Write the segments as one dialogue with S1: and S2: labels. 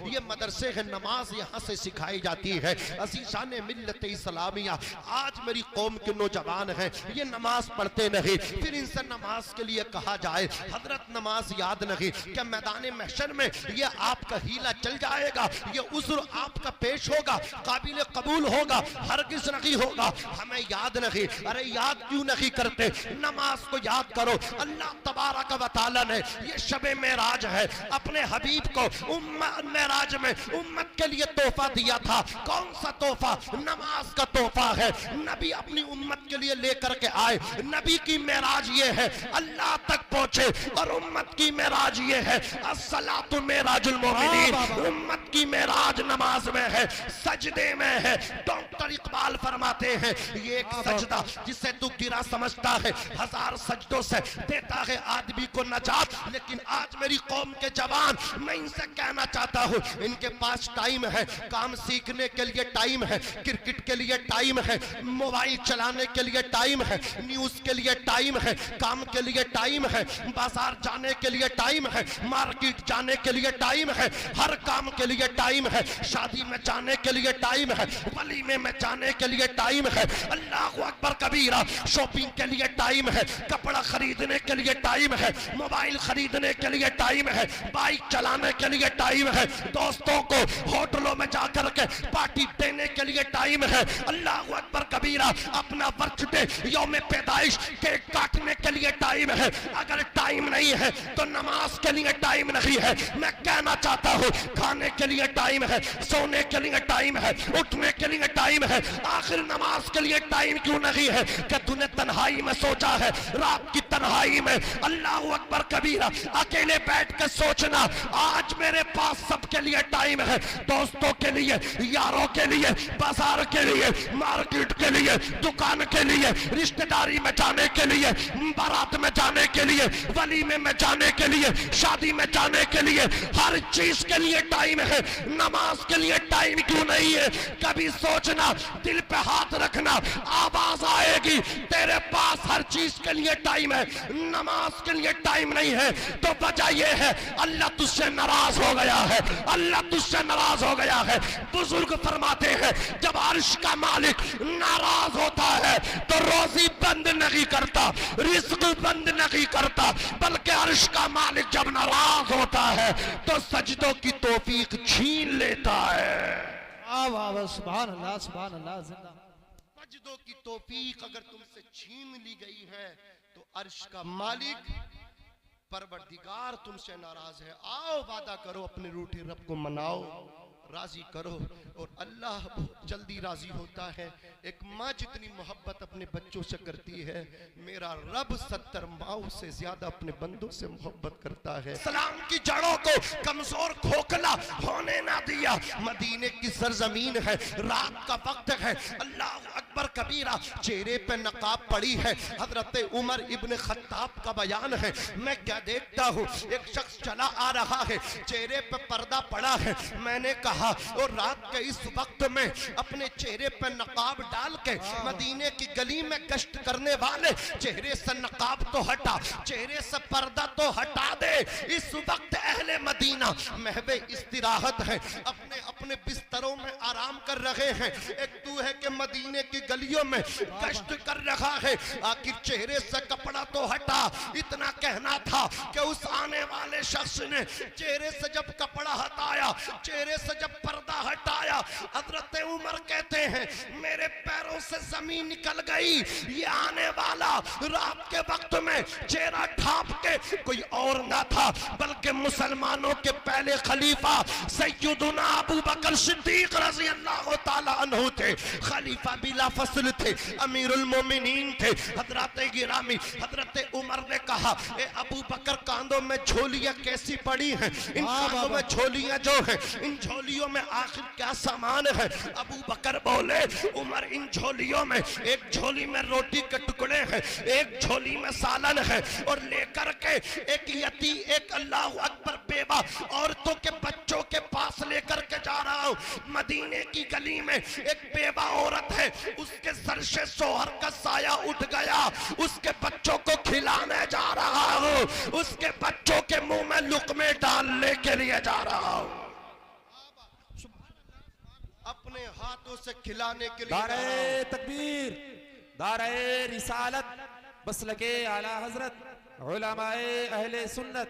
S1: ये मदरसे है, नमाज यहाँ से सिखाई जाती है। अज़ीज़ान मिल्लत इस्लामिया, आज मेरी कौम के नौजवान हैं, ये नमाज पढ़ते नहीं, फिर इनसे नमाज के लिए कहा जाए हजरत नमाज याद नहीं, क्या मैदान महशर में ये आपका हीला चल जाएगा, ये उज़्र आपका पेश होगा, काबिल कबूल होगा? हरगिज़ नहीं होगा। हमें याद नहीं, अरे याद क्यों नहीं करते? नमाज को याद करो। अल्लाह तबारक व तआला ने ये शबे मेराज है, अपने हबीब को मेराज में उम्मत के लिए तोहफा दिया था। कौन सा तोहफा? नमाज का तोहफा है। नबी अपनी उम्मत के लिए लेकर के आए। नबी की मेराज ये है अल्लाह तक पहुंचे, और उम्मत की मेराज ये है अस्सलातु मेराजुल मोमिनीन। उम्मत की मेराज नमाज में है, सजदे में है। डॉक्टर इकबाल फरमाते हैं ये एक सजदा जिसे तू गिरा समझता है, 1000 सजदों से देता है आदमी को नजात। लेकिन आज मेरी कौम के जवान, मैं इनसे कहना चाहता हूँ, इनके पास टाइम है, काम सीखने के लिए टाइम है, क्रिकेट के लिए टाइम है, मोबाइल चलाने के लिए टाइम है, न्यूज के लिए टाइम है, काम के लिए टाइम है, बाजार जाने के लिए टाइम है, मार्केट जाने के लिए टाइम है, हर काम के लिए टाइम है, शादी में जाने के लिए टाइम है, वलीमे में जाने के लिए टाइम है, अल्लाह अकबर कबीरा, शॉपिंग के लिए टाइम है, कपड़ा खरीदने के लिए टाइम है, मोबाइल खरीदने के लिए टाइम है, बाइक चलाने के लिए टाइम है, दोस्तों को होटलों में जाकर के पार्टी देने के लिए टाइम है, अल्लाह अकबर कबीरा, अपना बर्थडे यौम पैदाइश केक काटने के लिए टाइम है। अगर टाइम नहीं है तो नमाज के लिए टाइम नहीं है। मैं कहना चाहता हूँ खाने के लिए टाइम है, सोने के लिए टाइम है, उठने के लिए टाइम है, आखिर नमाज के लिए टाइम क्यों नहीं है? क्या तूने तन्हाई में सोचा है? रात की तन्हाई में अल्लाह अकबर कबीरा अकेले बैठ के सोचना, आज मेरे पास सबके लिए टाइम है, दोस्तों के लिए, यारों के लिए, बाजार के लिए, मार्केट के लिए, दुकान के लिए, रिश्तेदारी में जाने के लिए, बारात में जाने के लिए, वलीमे में जाने के लिए, शादी में जाने के लिए, हर चीज के लिए टाइम है। नमाज के लिए टाइम क्यों नहीं है? कभी सोचना, दिल पे हाथ रखना, आवाज आएगी तेरे पास हर चीज के लिए टाइम है, नमाज के लिए टाइम नहीं है। तो वजह यह है अल्लाह तुझसे नाराज हो गया है, अल्लाह तुझसे नाराज हो गया है। बुजुर्ग फरमाते हैं जब अर्श का मालिक नाराज होता है तो रोजी बंद नहीं करता, रिस्क बंद नहीं करता, बल्कि अर्श का मालिक जब नाराज होता है तो सजदों की तौफीक छीन लेता है।
S2: सुभान अल्लाह, सुभान अल्लाह।
S1: सजदों की तौफीक अगर तुमसे छीन ली गई है तो अर्श का मालिक परवरदिगार तुमसे नाराज है। आओ वादा करो, अपने रूठे रब को मनाओ, राजी करो, और अल्लाह बहुत जल्दी राजी होता है। एक माँ जितनी मोहब्बत अपने बच्चों से करती है, मेरा रब 70 माओ से ज्यादा अपने बंदों से मोहब्बत करता है। सलाम की जड़ों को कमजोर खोखला होने ना दिया। मदीने की सरजमीन है, रात का वक्त है, अल्लाह अकबर कबीरा, चेहरे पे नकाब पड़ी है। हजरत उमर इब्न खत्ताब का बयान है, मैं क्या देखता हूँ, एक शख्स चला आ रहा है, चेहरे पे पर्दा पड़ा है। मैंने कहा और रात के इस वक्त में अपने चेहरे पे नकाब डाल के मदीने की गली में गश्त करने वाले, चेहरे से नकाब तो हटा, चेहरे से पर्दा तो हटा दे। इस वक्त अहले मदीना महवे इस्तिराहत है, अपने अपने बिस्तरों में आराम कर रहे हैं। एक तू है कि मदीने की गलियों में गश्त कर रहा है, आखिर चेहरे से कपड़ा तो हटा। इतना कहना था कि उस आने वाले शख्स ने चेहरे से जब कपड़ा हटाया, चेहरे से जब पर्दा हटाया, हजरत उमर कहते हैं मेरे पैरों से जमीन निकल गई। ये आने वाला रात के वक्त में चेहरा ढांप के कोई और ना था बल्कि मुसलमानों के पहले खलीफा सैयदुना अबू बकर सिद्दीक रज़ी अल्लाह ताला अन्हु थे। खलीफा बिला फसल थे, अमीरुल मोमिनीन थे। हजरत गिरामी हजरत उमर ने कहा ए अबू बकर, कांधों में झोलियां कैसी पड़ी हैं? इन कांधों में झोलियां जो है, इन झोलियों में आखिर क्या सामान है? अबू बकर बोले उमर, इन झोलियों में एक झोली में रोटी के टुकड़े हैं, एक झोली में सालन है, और लेकर के एक यती, एक अल्लाह अकबर बेवा औरतों के बच्चों के पास लेकर के जा रहा हूँ। मदीने की गली में एक बेवा औरत है, उसके सर से सोहर का साया उठ गया, उसके बच्चों को खिलाने जा रहा हूँ, उसके बच्चों के मुंह में लुकमे डालने के लिए जा रहा हूँ। अपने हाथों से खिलाने के लिए
S3: दारे तकबीर, दारे रिसालत, मसलके आला हजरत, उलमाए अहले सुन्नत,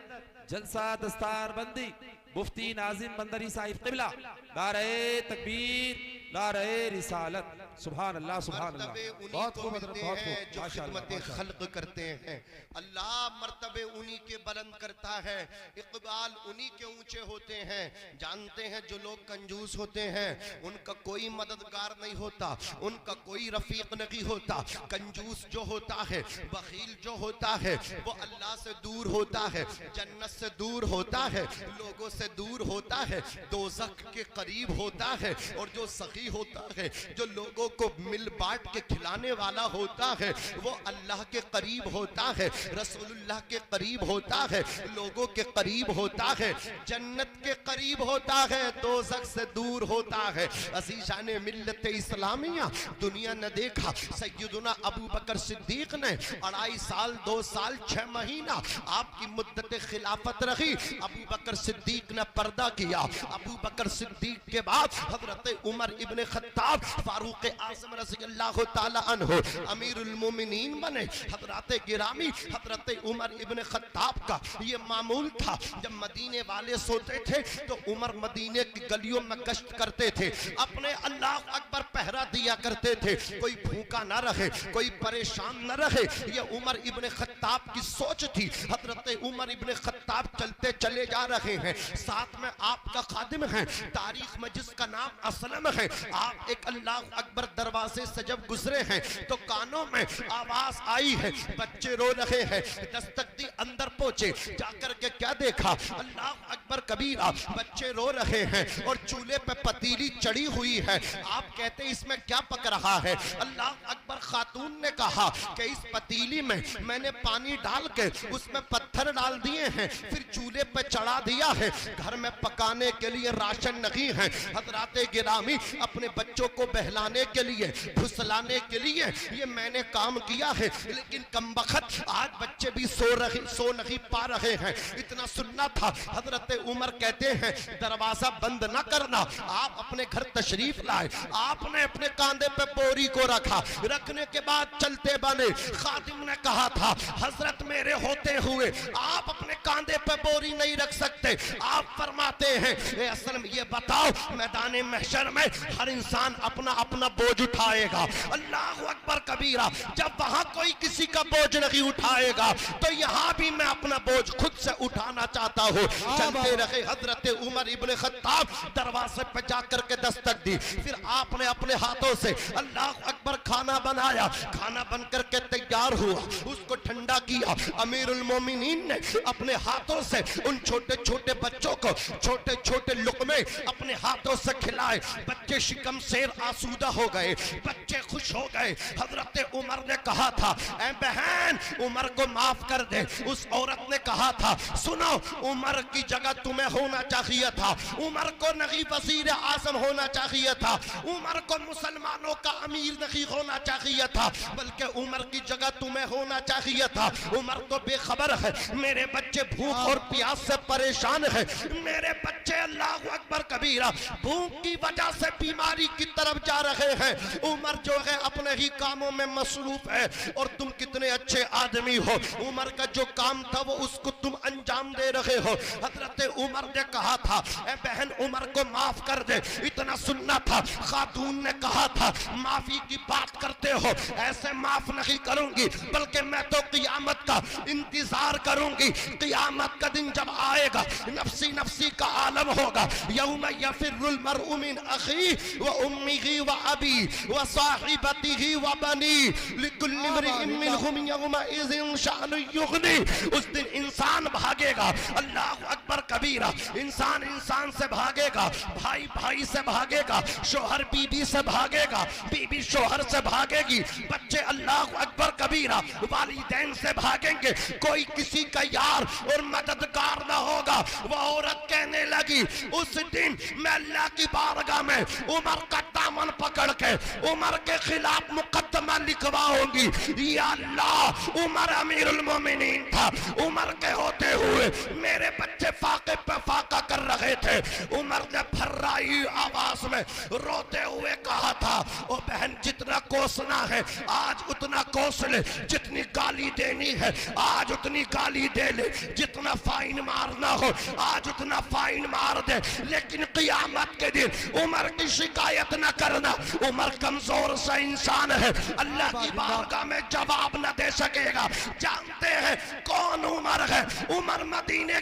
S3: जलसा दस्तार बंदी, मुफ्ती नाजिम बंदरी साहिब किबला, दारे तकबीर, दारे रिसालत। सुभान अल्लाह, सुभान अल्लाह। बहुत खूब हजरत, बहुत खूब,
S1: जो
S3: माशाअल्लाह,
S1: खिदमत खल्क करते हैं, अल्लाह मर्तबे उन्हीं के बुलंद करता है, इकबाल उन्हीं के ऊंचे होते हैं। जानते हैं जो लोग कंजूस होते हैं उनका कोई मददगार नहीं होता, उनका कोई रफीक नहीं होता। कंजूस जो होता है, बखील जो होता है, वो अल्लाह से दूर होता है, जन्नत से दूर होता है, लोगों से दूर होता है, दोज़ख के करीब होता है। और जो सखी होता है, जो लोगों को मिल बांट के खिलाने वाला होता है, वो अल्लाह के करीब होता है, रसूलुल्लाह के करीब होता है, लोगों के करीब होता है, जन्नत के करीब होता है, दोज़ख से दूर होता है। अज़ीज़ाने मिल्लत इस्लामिया, दुनिया ने देखा सैयदुना अबू बकर सिद्दीक ने 2.5 साल 2 साल 6 महीना आपकी मुद्दत खिलाफत रही। अबू बकर सिद्दीक ने पर्दा किया। अबू बकर सिद्दीक के बाद हजरत उमर इब्ने खत्ताब फारूक आज़म रज़ियल्लाहु ताला अन्हु अमीरुल मोमिनीन बने। हजरत गिरामी हजरत उमर इब्ने खत्ताब का ये मामूल था, जब मदीने वाले सोते थे तो उमर मदीने की गलियों में गश्त करते थे, अपने अल्लाह अकबर पहरा दिया करते थे, कोई भूखा ना रहे, कोई परेशान न रहे। ये उमर इब्ने खत्ताब की सोच थी। हजरत उमर इब्ने खत्ताब चलते चले जा रहे हैं, साथ में आपका खादिम है, तारीख में जिसका नाम असलम है। आप एक अल्लाह अकबर दरवाजे से जब गुजरे हैं तो कानों में आवाज आई है, बच्चे रो रहे हैं। दस्तक दी, अंदर पहुंचे, जाकर के क्या देखा, अल्लाह अकबर कबीरा, बच्चे रो रहे हैं और चूल्हे पे पतीली चढ़ी हुई है। आप कहते इसमें क्या पक रहा है? अल्लाह अकबर खातून ने कहा कि इस पतीली में मैंने पानी डाल के उसमें पत्थर डाल दिए हैं, फिर चूल्हे पे चढ़ा दिया है, घर में पकाने के लिए राशन नहीं है। हजराते गिरामी, अपने बच्चों को बहलाने के लिए, फुसलाने के लिए ये मैंने काम किया है, लेकिन कमबख्त आज बच्चे भी सो नहीं पा रहे हैं। इतना सुनना था। हजरत उमर कहते हैं दरवाजा बंद ना करना। आप अपने घर तशरीफ लाए, आपने अपने कांधे पे बोरी को रखा, रखने के बाद चलते बने। खादिम ने कहा था हजरत मेरे होते हुए आप अपने कांधे पे बोरी नहीं रख सकते। आप फरमाते हैं असल में ये बताओ, मैदान महशर में हर इंसान अपना अपना बोझ उठाएगा। अल्लाह अकबर कबीरा, जब वहां कोई किसी का बोझ नहीं उठाएगा तो यहाँ भी मैं अपना बोझ खुद से उठाना चाहता हूँ। चलते रहे। हजरत उमर इब्ने खत्ताब दरवाजे पे जाकर के दस्तक दी, फिर आपने अपने हाथों से अल्लाह अकबर खाना बनाया। खाना बनकर के तैयार हुआ, उसको ठंडा किया। अमीरुल मोमिनीन ने अपने हाथों से उन छोटे छोटे बच्चों को छोटे छोटे लुक़मे अपने हाथों से खिलाए। बच्चे शिकम शेर आसूदा हो गए, बच्चे खुश हो गए। हजरत उमर ने कहा था ऐ बहन उमर को माफ कर दे। उस औरत ने कहा था सुनो, उमर की जगह तुम्हें होना चाहिए था, उमर को नहीं वजीर आज़म होना चाहिए था, उमर को मुसलमानों का अमीर नहीं होना चाहिए था, बल्कि उमर की जगह तुम्हें होना चाहिए था। उमर तो बेखबर है, मेरे बच्चे भूख और प्यास से परेशान है, मेरे बच्चे अल्लाह अकबर कबीरा भूख की वजह से बीमारी की तरफ जा रहे हैं। उमर जो है अपने ही कामों में मसरूफ है और तुम कितने अच्छे आदमी हो, उमर का जो काम था वो उसको तुम अंजाम दे रहे हो। हजरत उमर ने कहा था ए बहन उमर को माफ कर दे। इतना सुनना था। खातून ने कहा था माफी की बात करते हो, ऐसे माफ नहीं करूंगी, बल्कि मैं तो क़ियामत का इंतजार करूंगी। क़ियामत का दिन जब आएगा नफ्सी नफ्सी का आलम होगा। यौम यफिरुल मरउ मिन अखी व उम्मिही व अबी व साहिबतिही व बनी लिकुल्लि इम्रिइन मिनहुम यौमा इज़िन शानुन युग़नी। उस दिन इंसान भागेगा, अल्लाह अकबर कबीरा, इंसान इंसान से भागेगा, भाई भाई से भागेगा, शोहर बीबी से भागेगा, बीबी शोहर से भागेगी, बच्चे अल्लाह अकबर कबीरा वालिदैन से भागेंगे। कोई किसी का यार और मददगार ना होगा। वो औरत कहने लगी उस दिन मैं अल्लाह की बारगाह में उमर का दामन पकड़ के उमर के खिलाफ मुकदमा लिखवाऊंगी। या अल्लाह उमर अमीरुल मोमिनीन था, उमर के होते हुए मेरे बच्चे फाके पे फाका कर रहे थे। उमर ने फर्राई आवाज नमाज में रोते हुए कहा था, ओ बहन जितना कोसना है आज उतना कोस ले, जितनी गाली देनी है आज उतनी गाली दे ले, जितना फाइन मारना हो आज उतना फाइन मार दे, लेकिन क़यामत के दिन उमर की शिकायत न करना। उमर कमजोर सा इंसान है, अल्लाह की बारगाह में जवाब न दे सकेगा। जानते हैं कौन उमर है? उमर मदीने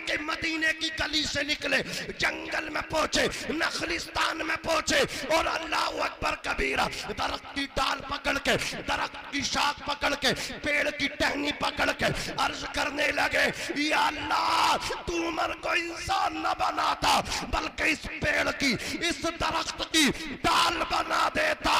S1: की गली से निकले, जंगल में पहुंचे, नखलिस्तान में पहुंचे और अल्लाह अकबर कबीरा, दरख्त की डाल पकड़ के, दरख्त की शाख पकड़ के, पेड़ की टहनी पकड़ के अर्ज करने लगे, या अल्लाह तू उमर को इंसान न बनाता बल्कि इस पेड़ की, इस दरख्त की डाल बना देता।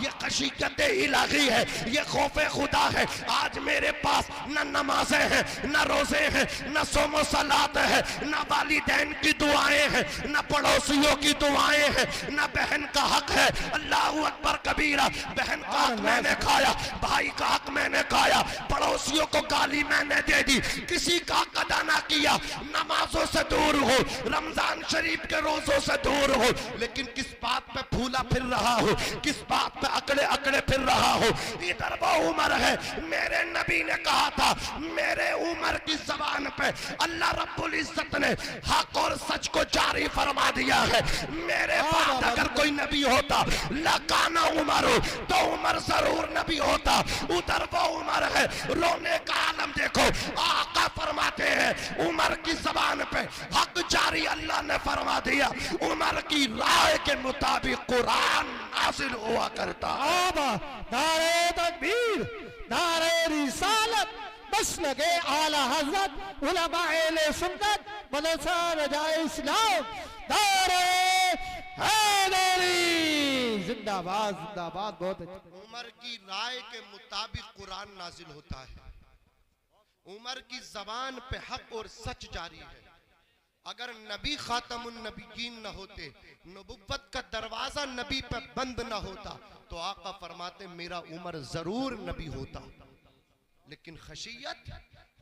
S1: ये खशीयत इलाही है, ये खौफे खुदा है। आज मेरे पास न नमाजें हैं, न रोजे हैं, न सोमो सलात है, न वालिदैन की दुआएं हैं, न पड़ोसियों की दुआएं हैं, न बहन का हक है। अल्लाह अकबर कबीरा, बहन का हक मैंने खाया, भाई का हक मैंने खाया, पड़ोसियों को गाली मैंने दे दी, किसी का हक अदा ना किया, नमाजों से दूर हो, रमजान शरीफ के रोजों से दूर हो, लेकिन किस बात पे फूला फिर रहा हो, किस बात पे अकड़े अकड़े फिर रहा हो। इधर वो उमर है, मेरे नबी ने कहा था, मेरे उमर की जबान पे अल्लाह रब्बुल इज्जत ने हक और सच को जारी फरमा दिया है। मेरे बाद अगर कोई नबी होता लकाना उमर हो तो उमर जरूर नबी होता। उधर वो उमर है, रोने का आलम देखो। आका फरमाते हैं उमर की जबान पे हक जारी अल्लाह ने फरमा दिया। उमर की राय के मुताबिक कुरान नाज़िल हुआ करता।
S2: नारे तकबीर, नारे रिसालत, बस लगे आला हजरत उलमाए अहले सुन्नत मदरसा रजाए इस्लाम, नारे हैदरी जिंदाबाद जिंदाबाद। बहुत अच्छा।
S1: उमर की राय के मुताबिक कुरान नाजिल होता है। उमर की जबान पे हक और सच जारी है। अगर नबी खातमुन नबीयीन न होते, नबुव्वत का दरवाजा नबी पे बंद न होता, तो आका फरमाते मेरा उमर जरूर नबी होता। लेकिन खशियत,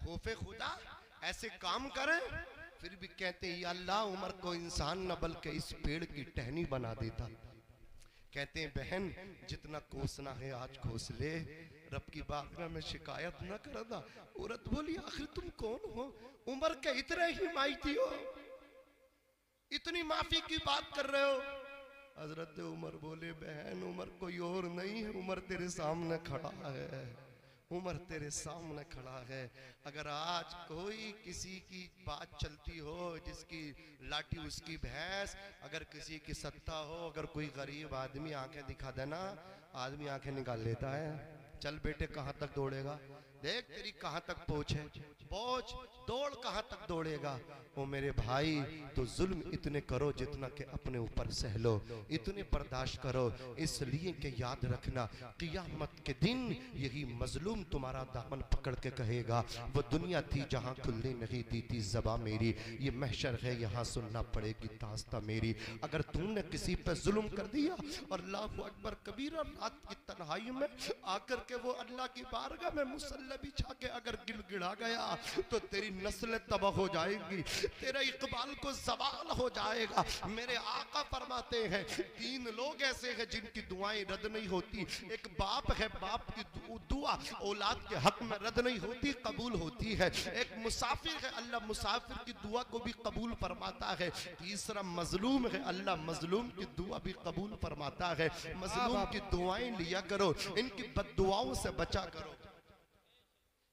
S1: खौफे खुदा, ऐसे काम करें फिर भी कहते हैं या अल्लाह उमर को इंसान न बल्कि इस पेड़ की टहनी बना देता। कहते हैं बहन जितना कोसना है आज कोस ले, रब की बारगाह में शिकायत न करना। औरत बोली आखिर तुम कौन हो? उमर के इतने ही माइती हो, इतनी माफी की बात कर रहे हो? हजरत उमर बोले बहन उमर कोई और नहीं है, उमर तेरे सामने खड़ा है, उमर तेरे सामने खड़ा है। अगर आज कोई किसी की बात चलती हो, जिसकी लाठी उसकी भैंस, अगर किसी की सत्ता हो, अगर कोई गरीब आदमी आंखें दिखा देना, आदमी आंखें निकाल लेता है। चल बेटे कहाँ तक दौड़ेगा, देख तेरी कहाँ तक पहुंच है, पहुंच दौड़ कहाँ तक दौड़ेगा। ओ मेरे भाई तो जुल्म इतने करो जितना कि अपने ऊपर सह लो, इतने बर्दाश्त करो, इसलिए कि याद रखना क़ियामत के दिन यही मजलूम तुम्हारा दामन पकड़ के कहेगा वो दुनिया थी जहाँ खुलने नहीं दी थी ज़बां मेरी, ये महशर है यहाँ सुनना पड़ेगी दास्तां मेरी। अगर तुमने किसी पर जुल्म कर दिया और अल्लाहु अकबर कबीरा, रात की तन्हाई में आकर के वो अल्लाह की बारगाह में मुसल्ला बिछा के अगर गिड़गिड़ा गया तो तेरी नस्ल तबाह हो जाएगी, तेरा इकबाल को सवाल हो जाएगा। मेरे आका फरमाते हैं 3 लोग ऐसे हैं जिनकी दुआएं रद्द नहीं होती। एक बाप है, बाप की दुआ औलाद के हक में रद्द नहीं होती, कबूल होती है। एक मुसाफिर है, अल्लाह मुसाफिर की दुआ को भी कबूल फरमाता है। तीसरा मजलूम है, अल्लाह मजलूम की दुआ भी कबूल फरमाता है। मजलूम की दुआएं लिया करो, इनकी बद्दुआओं से बचा करो,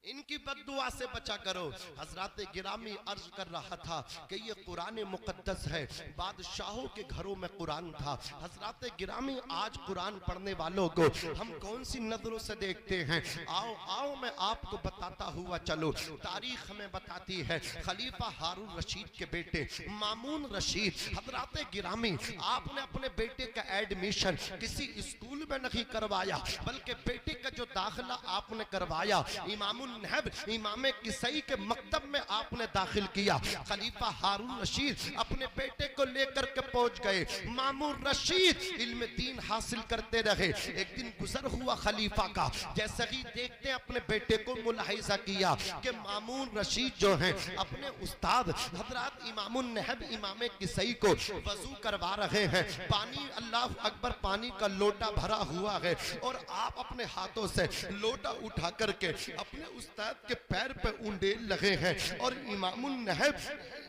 S1: इनकी बद्दुआ से बचा करो। हजरत गिरामी अर्ज कर रहा था कि ये कुरान मुकद्दस है, बादशाहों के घरों में कुरान था। हजरत गिरामी आज कुरान पढ़ने वालों को हम कौन सी नजरों से देखते हैं? आओ आओ मैं आपको बताता हुआ चलो। तारीख हमें बताती है खलीफा हारून रशीद के बेटे मामून रशीद, हजरत गिरामी आपने अपने बेटे का एडमिशन किसी स्कूल में नहीं करवाया, बल्कि बेटे का जो दाखिला आपने करवाया इमामुल इमामुन नहब इमाम किसई के मकतब में आपने दाखिल किया। खलीफा हारून रशीद अपने बेटे को लेकर के पहुंच गए। मामून रशीद इल्म दीन हासिल करते रहे। एक दिन गुजर हुआ खलीफा का, जैसे ही देखते अपने बेटे को मुलाहिजा किया कि मामून रशीद जो हैं अपने उस्ताद हजरत इमामुन नहब इमाम किसई को वजू करवा रहे हैं। पानी, अल्लाह अकबर, पानी का लोटा भरा हुआ है और आप अपने हाथों से लोटा उठा करके अपने उस्ताद के पैर पे उंडेल लगे हैं और इमामुन नहब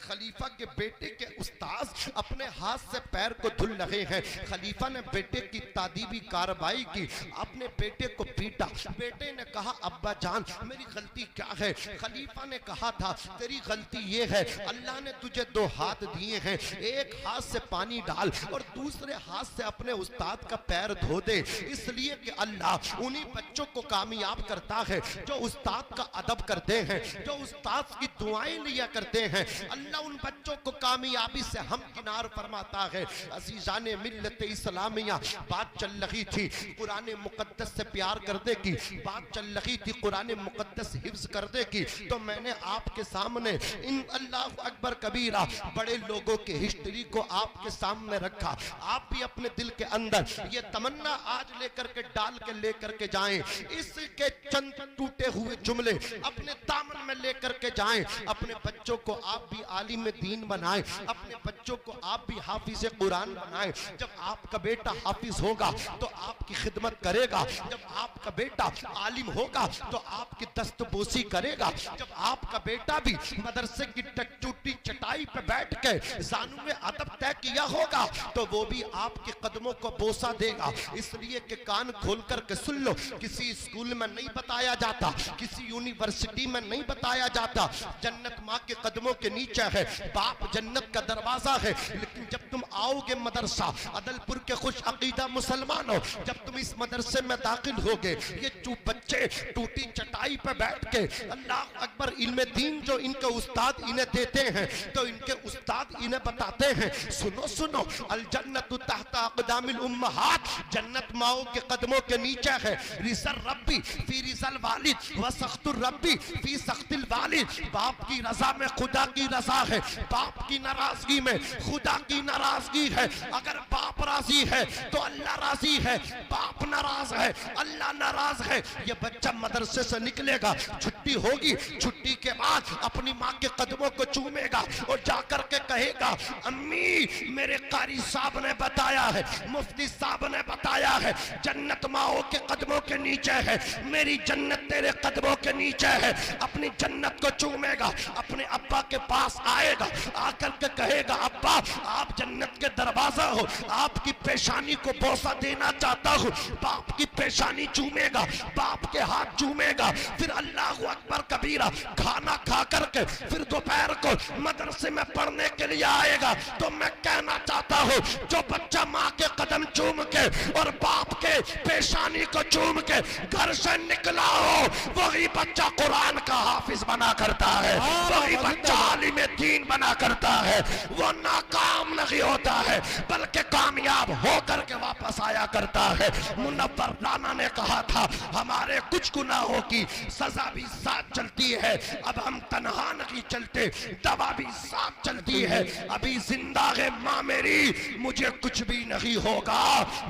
S1: खलीफा के बेटे के उस्ताद अपने हाथ से पैर को धुल रहे हैं। खलीफा ने बेटे की तादीबी कार्रवाई की, अपने बेटे को पीटा। बेटे ने कहा अब्बा जान मेरी गलती क्या है? खलीफा ने कहा था तेरी गलती ये है, अल्लाह ने तुझे दो हाथ दिए हैं, एक हाथ से पानी डाल और दूसरे हाथ से अपने उस्ताद का पैर धो दे, इसलिए कि अल्लाह उन्हीं बच्चों को कामयाब करता है जो उस्ताद का अदब करते हैं, जो उस्ताद की दुआएं लिया करते हैं। अल्लाह उन बच्चों को कामयाबी से हम किनार फरमाता है। अज़ीज़ाने मिल्लत इस्लामिया, बात चल रही थी कुरान मुकद्दस से प्यार करने की, बात चल रही थी कुरान मुकद्दस हिफ्ज करने की, तो मैंने आपके सामने इन अल्लाह अकबर कबीरा बड़े लोगों के हिस्ट्री को आपके सामने रखा। आप भी अपने दिल के अंदर ये तमन्ना आज लेकर के डाल के लेकर के जाएं, इसके चंद टूटे हुए जुमले अपने दामन में लेकर के जाएं। अपने बच्चों को आप भी आलिम दीन बनाएं, अपने बच्चों को आप भी हाफिज कुरान बनाएं। जब आपका बेटा हाफिज होगा तो आपकी खिदमत करेगा, जब आपका बेटा आलिम होगा तो आपकी दस्तबोसी करेगा, जब आपका बेटा भी मदरसे की टूटी चटाई पे बैठ के जानू में अदब तय किया होगा तो वो भी आपके कदमों को बोसा देगा। इसलिए कि कान खोल कर के सुन लो, किसी स्कूल में नहीं बताया जाता, किसी यूनिवर्सिटी में नहीं बताया जाता जन्नत माँ के कदमों के नीचे है, बाप जन्नत का दरवाजा है। लेकिन जब तुम आओगे मदरसा अदलपुर के खुश अकीदा मुसलमानों, जब तुम इस मदरसे में दाखिल होगे, ये बच्चे टूटी चटाई पे बैठ के अल्लाह अकबर इल्म दीन जो इनके उस्ताद इन्हें देते हैं तो इनके उस्ताद इन्हें बताते हैं सुनो सुनो अल जन्नतु तहता अक़दामिल उम्महात, जन्नत माओ के कदमों के नीचे है। रिज़ल रब्बी फी रिज़ल वालिद व सख्तुर रब्बी फी सख्तिल वालिद, बाप की रजा में खुदा की रजा है, बाप की नाराजगी में खुदा की नाराजगी है। अगर बाप राजी है तो अल्लाह राजी है, बाप नाराज है अल्लाह नाराज है। ये बच्चा मदरसे से निकलेगा, छुट्टी होगी, छुट्टी के बाद अपनी माँ के कदमों को चूमेगा और जाकर के कहेगा अम्मी मेरे कारी साहब ने बताया है, मुफ्ती साहब ने बताया है जन्नत माओ के कदमों के नीचे है, मेरी जन्नत तेरे कदमों के नीचे है। अपनी जन्नत को चूमेगा, अपने अब्बा के पास आएगा, आकर के कहेगा अब्बा आप जन्नत के दरवाजा हो, आपकी पेशानी को बोसा देना चाहता हूँ। बाप की पेशानी चूमेगा, बाप के हाथ चूमेगा, फिर अल्लाह अकबर कबीरा खाना खा करके फिर दोपहर को मदरसे में पढ़ने के लिए आएगा। तो मैं कहना चाहता हूँ जो बच्चा माँ के कदम चूम के और बाप के पेशानी को चूम के घर से निकला हो, वही बच्चा कुरान का हाफिज बना करता है, वही बच्चा आलिम दीन बना करता है। वो नाकाम नहीं होता है बल्कि कामयाब होकर के वापस आया करता है। मुनव्वर राना ने कहा था हमारे कुछ गुनाहों की सजा भी साथ चलती है, अब हम तन्हा नहीं चलते, दवा भी साथ चलती है। अभी जिंदा है माँ मेरी, मुझे कुछ भी नहीं होगा,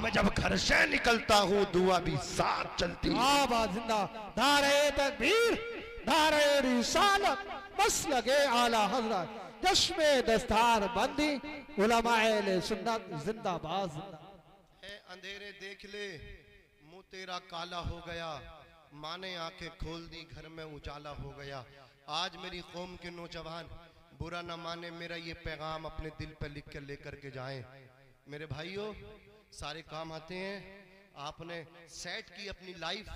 S1: मैं जब घर से निकलता हूँ दुआ भी साथ चलती है।
S2: जिंदा नारे तकबीर, नारे रिसालत, मसलके आला हजरत, चश्मे दस्तार बंदी, उलमाए अहले सुन्नत जिंदाबाद।
S1: अंधेरे देख ले मुंह तेरा काला हो गया, माँ ने आंखें खोल दी घर में उजाला हो गया। आज मेरी कौम के नौजवान बुरा न माने मेरा ये पैगाम अपने दिल पे लिख के लेकर के जाएं। मेरे भाइयों सारे काम आते हैं, आपने सेट की अपनी लाइफ,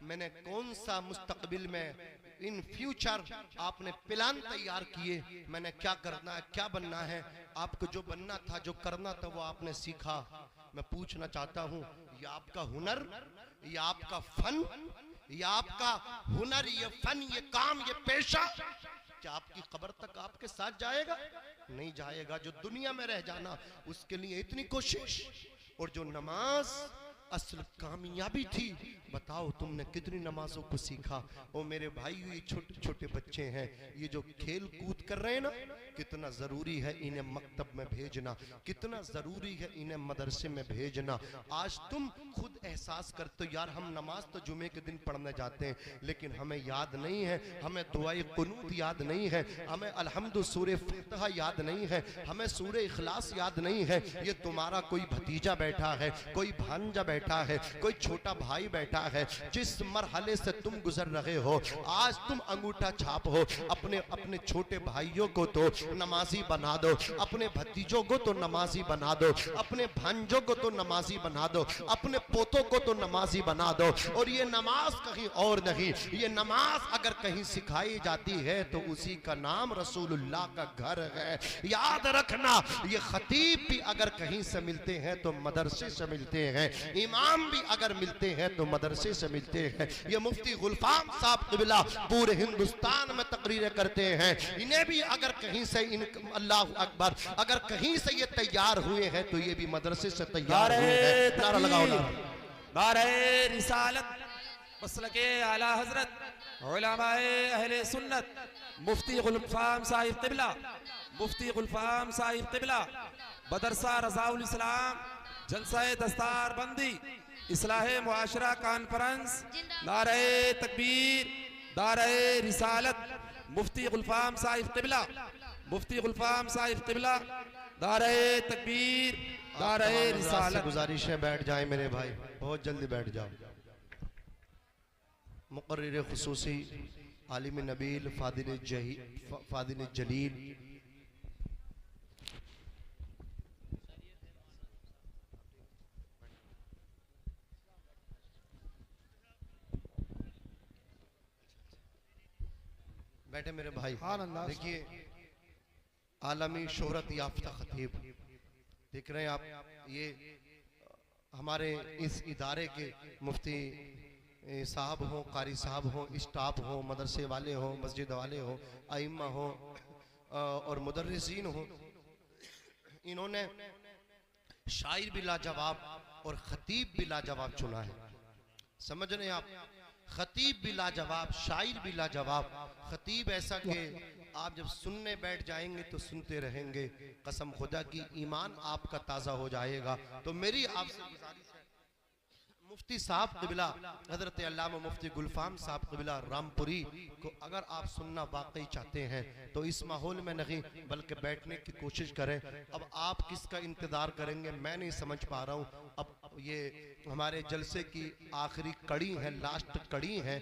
S1: मैंने कौन सा मुस्तकबिल में इन फ्यूचर आपने प्लान तैयार किए, मैंने क्या करना है, क्या बनना है, आपको जो बनना था, जो करना था वो आपने सीखा। मैं पूछना चाहता हूँ ये आपका हुनर, ये आपका फन, ये आपका हुनर, ये फन, ये काम, ये पेशा क्या आपकी कब्र तक आपके साथ जाएगा? नहीं जाएगा। जो दुनिया में रह जाना उसके लिए इतनी कोशिश, और जो नमाज असल कामयाबी थी। बताओ तुमने कितनी नमाजों को सीखा। ओ मेरे भाई, ये छोटे छोटे बच्चे हैं, ये जो खेल कूद कर रहे हैं ना, कितना जरूरी है इन्हें मकतब में भेजना, कितना जरूरी है इन्हें मदरसे में भेजना। आज तुम खुद एहसास करते हो, यार हम नमाज तो जुमे के दिन पढ़ने जाते हैं, लेकिन हमें याद नहीं है, हमें दुआए कुनूत याद नहीं है, हमें अल्हम्दु सूरे फातिहा याद नहीं है, हमें सूरे इखलास याद नहीं है। ये तुम्हारा कोई भतीजा बैठा है, कोई भांजा बैठा है, कोई छोटा भाई बैठा है, जिस मरहले से तुम गुजर रहे हो, आज तुम अंगूठा छाप हो। अपने अपने छोटे भाइयों को तो नमाजी बना दो, अपने भतीजों को तो नमाजी बना दो, अपने भांजों को तो नमाजी बना दो, अपने पोतों को तो नमाजी बना दो। और ये नमाज कहीं और नहीं, ये नमाज अगर कहीं सिखाई जाती है तो उसी का नाम रसूलुल्लाह का घर है। याद रखना, ये खतीब भी अगर कहीं से मिलते हैं तो मदरसे से मिलते हैं, इमाम भी अगर मिलते हैं तो मदरसे से मिलते हैं। ये मुफ्ती गुलफाम साहब क़िबला पूरे हिंदुस्तान में तकरीरें करते हैं, इन्हें भी अगर कहीं से अल्लाह अकबर, अगर कहीं से ये तैयार हुए हैं तो ये भी मदरसे से तैयार हुए हैं। नारा लगाओ,
S3: नारे रिसालत मसलके आला हजरत उलमाए अहले सुन्नत मुफ्ती गुलफाम साहिब क़िबला, मुफ्ती गुलफाम साहिब क़िबला, मदरसा रज़ाउल इस्लाम, जलसाए दस्तार बंदी, इस्लाहे मुआशरा कॉन्फ्रेंस, नारे तकबीर, नारे रिसालत, मुफ्ती गुलफाम साहिब क़िबला, मुफ्ती गुलफाम साहिब क़िबला, नारे तकबीर, नारे रिसालत।
S1: गुजारिश है बैठ जाए मेरे भाई, बहुत जल्दी बैठ जाओ। मुक़र्रिर खुसूसी आलिम नबील फादिल जलील बैठे मेरे भाई। देखिए आलमी शोहरत याफ्ता खतीब देख रहे हैं आप, ये हमारे इस इदारे के मुफ्ती साहब हो, कारी साहब हो, स्टाफ हो, मदरसे वाले हो, मस्जिद वाले हो, आइम्मा हो और मुदर्रिसीन हो। इन्होंने शायर भी लाजवाब और खतीब भी लाजवाब चुना है। समझ रहे हैं आप, खतीब भी लाजवाब, शायर भी लाजवाब। खतीब ऐसा कि आप जब सुनने बैठ जाएंगे तो सुनते रहेंगे, कसम खुदा की ईमान आपका ताज़ा हो जाएगा। तो मेरी आपसे गुजारिश है, मुफ्ती साहब क़िबला हज़रत अल्लामा मुफ्ती गुलफाम साहब क़िबला रामपुरी को अगर आप सुनना वाकई चाहते हैं तो इस माहौल में नहीं बल्कि बैठने की कोशिश करें। अब आप किसका इंतज़ार करेंगे मैं नहीं समझ पा रहा हूँ। अब ये हमारे जलसे की आखिरी कड़ी है, लास्ट कड़ी है,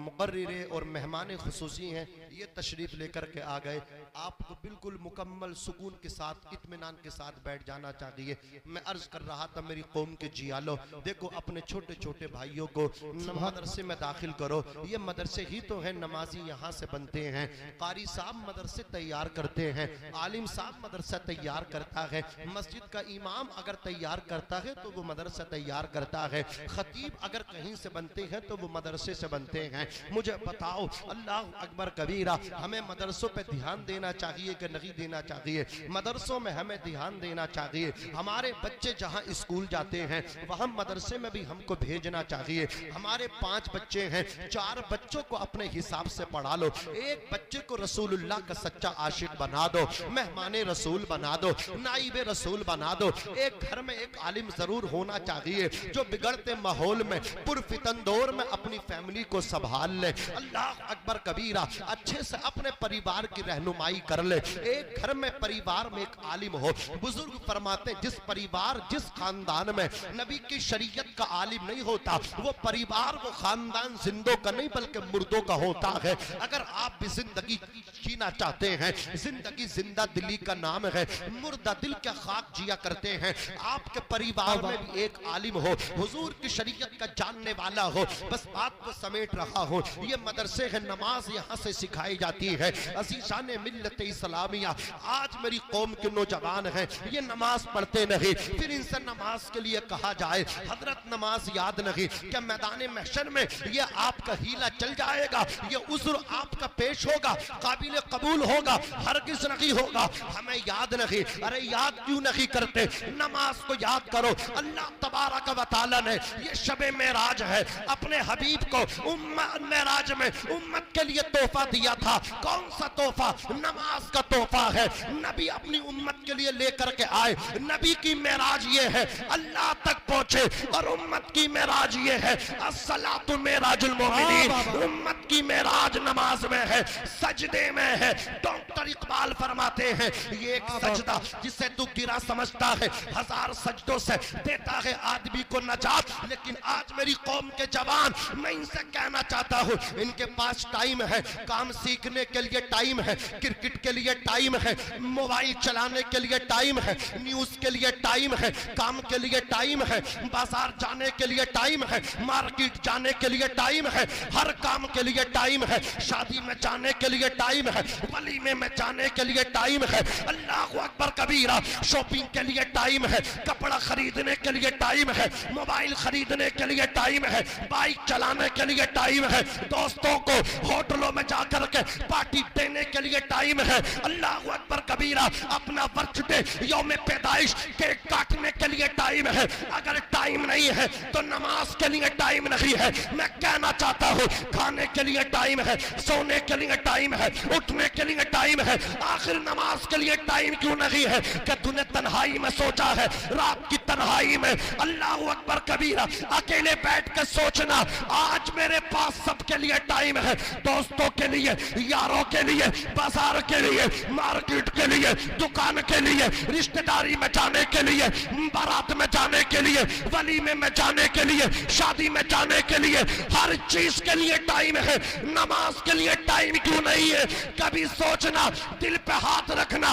S1: मुक़र्रिरे और मेहमान खुसूसी हैं, ये तशरीफ़ लेकर के आ गए। आपको बिल्कुल मुकम्मल सुकून के साथ, इत्मीनान के साथ बैठ जाना चाहिए। मैं अर्ज़ कर रहा था मेरी कौम के जियालो, देखो अपने छोटे छोटे भाइयों को मदरसे में दाखिल करो। ये मदरसे ही तो हैं, नमाजी यहाँ से बनते हैं, कारी साहब मदरसे तैयार करते हैं, आलिम साहब मदरसा तैयार करता है, मस्जिद का इमाम अगर तैयार करता है तो वो मदरसा तैयार करता है, खतीब अगर कहीं से बनते हैं तो वो मदरसे से बनते हैं। मुझे बताओ, अल्लाह अकबर कबीरा, हमें मदरसों पे ध्यान देना चाहिए कि नहीं देना चाहिए? मदरसों में हमें ध्यान देना चाहिए। हमारे बच्चे जहाँ स्कूल जाते हैं वहाँ मदरसे में भी हमको भेजना चाहिए। हमारे 5 बच्चे हैं, 4 बच्चों को अपने हिसाब से पढ़ा लो, एक बच्चे को रसूलुल्लाह का सच्चा आशिक बना दो, मेहमाने रसूल बना दो, नाइबे रसूल बना दो। एक घर में एक आलिम जरूर होना चाहिए जो बिगड़ते माहौल में, पुरफितन दौर में अपनी फैमिली को संभाल ले। अल्लाह अकबर कबीरा, अच्छे से अपने परिवार की रहनुमाई कर ले। एक घर में परिवार में एक आलिम हो। बुजुर्ग फरमाते जिस परिवार जिस खानदान में नबी की शरीयत का आलिम नहीं होता, वो परिवार वो खानदान जिंदों का नहीं बल्कि मुर्दों का होता है। अगर आप भी जिंदगी जीना चाहते हैं, जिंदगी जिंदा दिली का नाम है, मुर्दा दिल क्या खाक जिया करते हैं, आपके परिवार में भी एक आलिम हो, हुजूर की शरीयत का जानने वाला हो, बस बात को समेट रहा हूँ। ये मदरसे है, नमाज यहाँ से सिखाई जाती है। अज़ीज़ान मिल्लत इस्लामिया, आज मेरी कौम के नौजवान हैं, ये नमाज पढ़ते नहीं, फिर इनसे नमाज के लिए कहा जाए हजरत नमाज याद नहीं, क्या मैदान महशर में ये आपका हीला चल जाएगा? ये उज़्र आपका पेश होगा, काबिल कबूल होगा? हरगिज़ नहीं होगा। हमें याद नहीं, अरे याद क्यों नहीं करते? नमाज को याद करो। अल्लाह तबारक व तआला ने ये शबे मेराज है, अपने हबीब को मेराज में उम्मत के लिए तोहफा दिया था। कौन सा तोहफा? नमाज का तोहफा है। नबी अपनी उम्मत के लिए लेकर के आए। नबी की मेराज ये है अल्लाह तक पहुंचे, और उम्मत की मेराज ये है अस्सलातु मेराजुल मोमिनीन। उम्मत की मेराज नमाज में है, सजदे में है। डॉक्टर इकबाल फरमाते हैं ये एक सजदा जिसे तू गिरा समझता है, 1000 सजदों से देता है आदमी को नजात। लेकिन आज मेरी कौम के जवान, मैं इनसे कहना चाहता हूँ, इनके पास टाइम है, काम सीखने के लिए टाइम है, क्रिकेट के लिए टाइम है, मोबाइल चलाने के लिए टाइम है, न्यूज के लिए टाइम है, काम के लिए टाइम है, बाजार जाने के लिए टाइम है, मार्केट जाने के लिए टाइम है, हर काम के लिए टाइम है, शादी में जाने के लिए टाइम है, वलीमे में जाने के लिए टाइम है। अल्लाह अकबर कबीरा। शॉपिंग के लिए टाइम है, कपड़ा खरीदने के लिए टाइम है, मोबाइल खरीदने के लिए टाइम है, बाइक चलाने के लिए टाइम है, दोस्तों को होटलों में जाकर के पार्टी देने के लिए टाइम है। अल्लाह अकबर कबीरा। अपना बर्थडे, यौम पैदाइश, केक काटने के लिए टाइम है। अगर टाइम नहीं है तो नमाज के लिए टाइम नहीं है। मैं कहना चाहता हूँ खाने के लिए टाइम है, सोने के लिए टाइम है, उठने के लिए टाइम है, आखिर नमाज के लिए टाइम क्यों नहीं है? कि तूने तन्हाई में सोचा है, रात की तन्हाई में। अल्लाह अकबर कबीरा। अकेले बैठ कर सोचना, आज मेरे पास सबके लिए टाइम है, दोस्तों के लिए, यारों के लिए, बाजार के लिए, मार्केट के लिए, दुकान के लिए, रिश्तेदारी में जाने के लिए, बारात में जाने के लिए, वलीमे में जाने के लिए, शादी में जाने के लिए, हर चीज के लिए टाइम है। नमाज के लिए टाइम क्यों नहीं है? कभी सोचना, दिल पे हाथ रखना,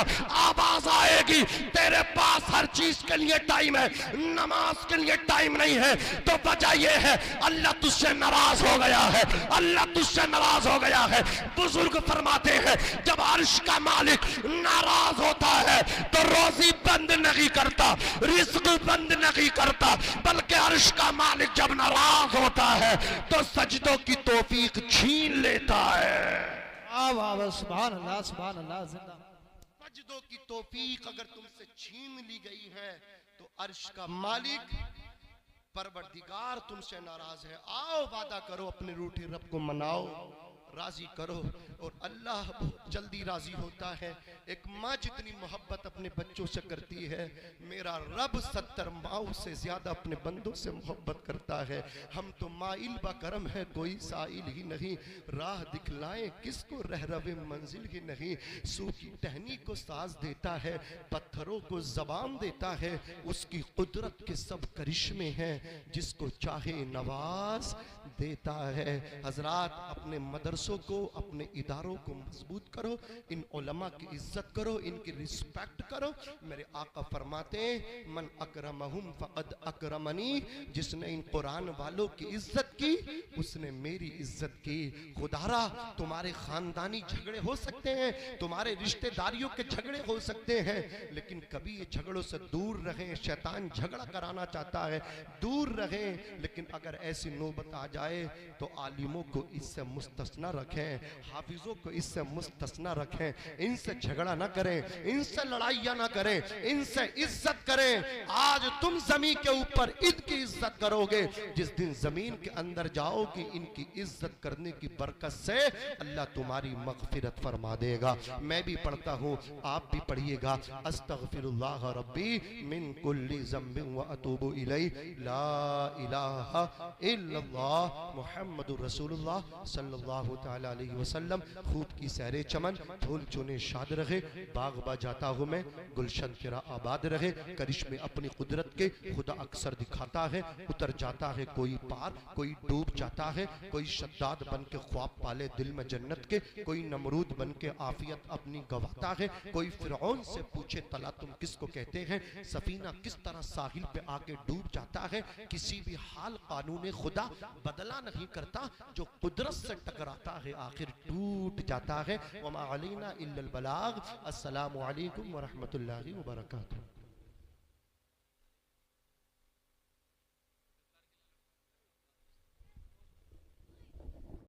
S1: आवाज आएगी तेरे पास हर चीज के लिए टाइम है, नमाज के लिए टाइम नहीं है। तो वजह यह है अल्लाह तुझसे नाराज हो गया है, अल्लाह तुझसे नाराज हो गया है। बुजुर्ग फरमाते हैं जब अर्श का मालिक नाराज होता है तो रोजी बंद नहीं करता, रिस्क बंद नहीं करता, बल्कि अर्श का मालिक जब नाराज होता है तो सजदों की तौफीक छीन लेता है।
S2: सुभान अल्लाह, सुभान अल्लाह। जिंदा
S1: सजदों की तौफीक अगर तुमसे छीन ली गई है तो अर्श का मालिक परवरदिगार तुमसे नाराज है। आओ वादा करो, अपने रूठे रब को मनाओ, राजी करो, और अल्लाह बहुत जल्दी राजी होता है। एक माँ जितनी मोहब्बत अपने बच्चों से करती है, मेरा रब 70 माओ से ज्यादा अपने बंदों से मोहब्बत करता है। हम तो माइल बा करम है, कोई साइल ही नहीं, राह दिखलाएं किसको रहरवे मंजिल ही नहीं। सूखी टहनी को साज देता है, पत्थरों को जबान देता है, उसकी कुदरत के सब करिश्मे हैं, जिसको चाहे नवाज देता है। हजरात, अपने मदरसों को, अपने इदारों को मजबूत करो, इन उलमा की इज्जत करो, इनकी रिस्पेक्ट करो। मेरे आका फरमाते हैं मन अकरमहुम फक़द अकरमनी, जिसने इन कुरान वालों की इज्जत की उसने मेरी इज्जत की। खुदारा, तुम्हारे खानदानी झगड़े हो सकते हैं, तुम्हारे रिश्तेदारियों के झगड़े हो सकते हैं, लेकिन कभी ये झगड़ों से दूर रहें। शैतान झगड़ा कराना चाहता है, दूर रहें। लेकिन अगर ऐसी नौबत आ जाए तो आलिमों को इससे मुस्तस्ना रखें, हाफिजों को इससे मुस्तस्ना रखें। इनसे झगड़ा ना करें, इनसे लड़ाइयाँ ना करें, इनसे इज्जत करें। आज तुम जमीन के ऊपर इनकी इज्जत करोगे, जिस दिन जमीन के अंदर जाओगे इनकी इज्जत करने की बरकत से अल्लाह तुम्हारी मगफिरत फरमा देगा। मैं भी पढ़ता हूँ, आप भी पढ़िएगा। अस्तगफिरुल्लाह रब्बी मिन कुल्ली ज़म्बिन व अतूबु इलैहि, ला इलाहा इल्लल्लाह मुहम्मदुर रसूलुल्लाह सल्लल्लाहु तआला अलैहि वसल्लम। खूब की सहरे चमन, फूल चुने शाद रहे, बाग बा जाता हूँ मैं, गुलशन तेरा आबाद रहे। करिश्मे अपनी कुदरत के खुदा अक्सर दिखाता है, उतर जाता है कोई पार, कोई कोई डूब जाता है, कोई शद्दाद बन के ख्वाब पाले दिल में जन्नत के, कोई नमरूद बन के आफियत अपनी गवाता है, कोई फिरौन से पूछे तला तुम किसको कहते हैं, सफीना किस तरह साहिल पे आके डूब जाता है। किसी भी हाल कानून खुदा बदला नहीं करता, जो कुदरत से टकराता है आखिर टूट जाता है। वमा अलैना इल्लल बलाग। अस्सलामु अलैकुम व रहमतुल्लाहि व बरकातुहू।